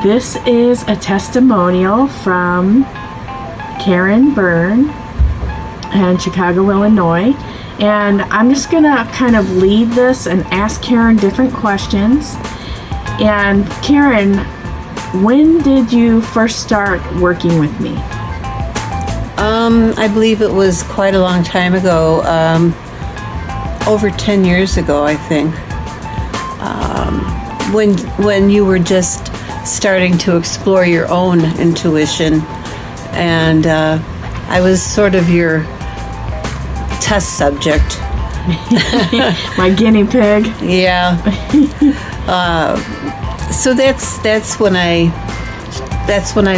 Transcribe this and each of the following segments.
This is a testimonial from Karen Byrne in Chicago, Illinois. And I'm just going to kind of lead this and ask Karen different questions. And Karen, when did you first start working with me? I believe it was quite a long time ago, over 10 years ago, I think, when you were just starting to explore your own intuition, and I was sort of your test subject. My guinea pig. Yeah. So that's when I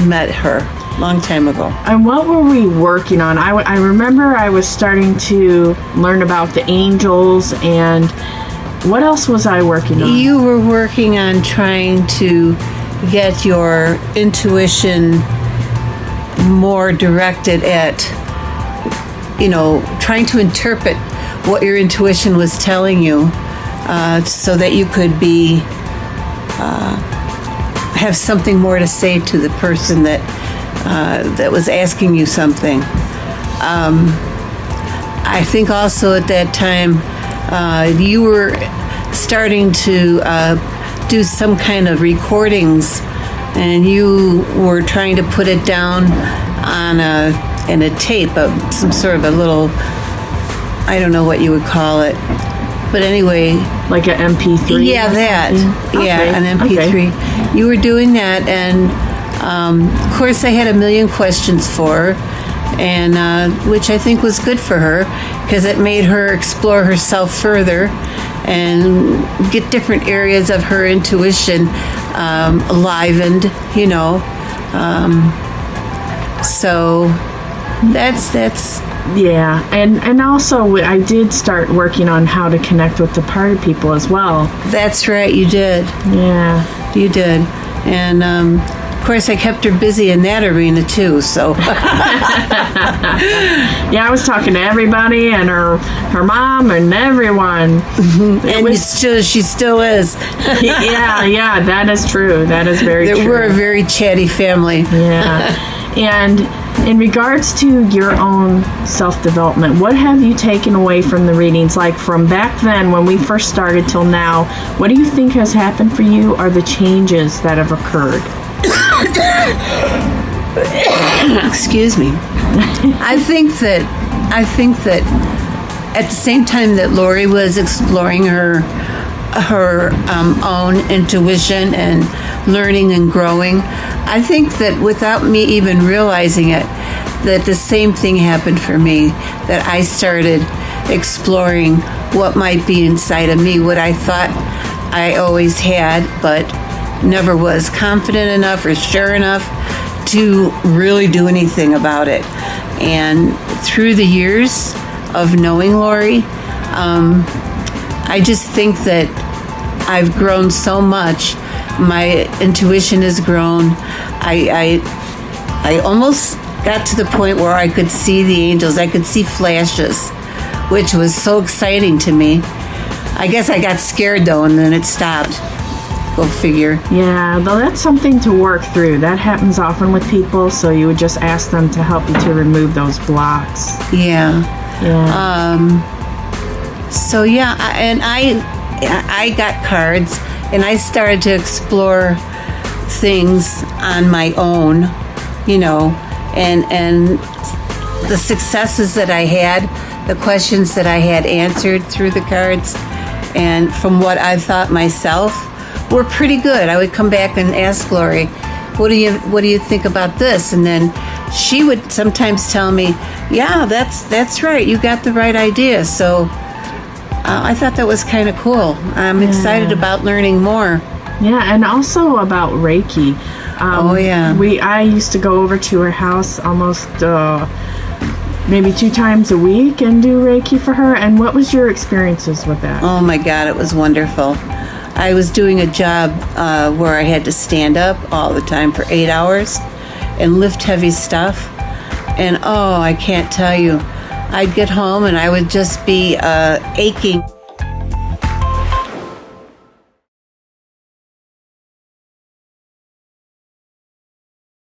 met her. Long time ago. And what were we working on? I remember I was starting to learn about the angels, and what else was I working on? You were working on trying to get your intuition more directed at, trying to interpret what your intuition was telling you, so that you could have something more to say to the person that was asking you something. I think also at that time you were starting to do some kind of recordings, and you were trying to put it down in a tape, some sort of a little, I don't know what you would call it, but anyway, like an MP3. Yeah, that. Yeah, okay. An MP3. Okay. You were doing that, and of course, I had a million questions for her, and which I think was good for her, because it made her explore herself further and get different areas of her intuition enlivened, So that's. Yeah, and also I did start working on how to connect with the party people as well. That's right, you did. Yeah. You did. And of course, I kept her busy in that arena too. So, yeah, I was talking to everybody and her mom and everyone. Mm-hmm. And she still is. yeah, that is true. That is very true. We're a very chatty family. Yeah, and in regards to your own self-development, what have you taken away from the readings? Like from back then when we first started till now, what do you think has happened for you, or the changes that have occurred? Excuse me. I think that at the same time that Lori was exploring her own intuition and learning and growing, I think that without me even realizing it, that the same thing happened for me, that I started exploring what might be inside of me, what I thought I always had, but never was confident enough or sure enough to really do anything about it. And through the years of knowing Lori, I just think that I've grown so much. My intuition has grown. I almost got to the point where I could see the angels. I could see flashes, which was so exciting to me. I guess I got scared though, and then it stopped. Go figure. Yeah, though that's something to work through. That happens often with people, so you would just ask them to help you to remove those blocks. Yeah. So yeah, and I got cards, and I started to explore things on my own, and the successes that I had, the questions that I had answered through the cards, and from what I thought myself, were pretty good. I would come back and ask Lori, what do you think about this? And then she would sometimes tell me, yeah, that's right, you got the right idea. So I thought that was kind of cool. I'm excited about learning more. Yeah, and also about Reiki. I used to go over to her house almost maybe 2 times a week and do Reiki for her. And what was your experiences with that? Oh my God, it was wonderful. I was doing a job where I had to stand up all the time for 8 hours and lift heavy stuff. And I can't tell you, I'd get home and I would just be aching.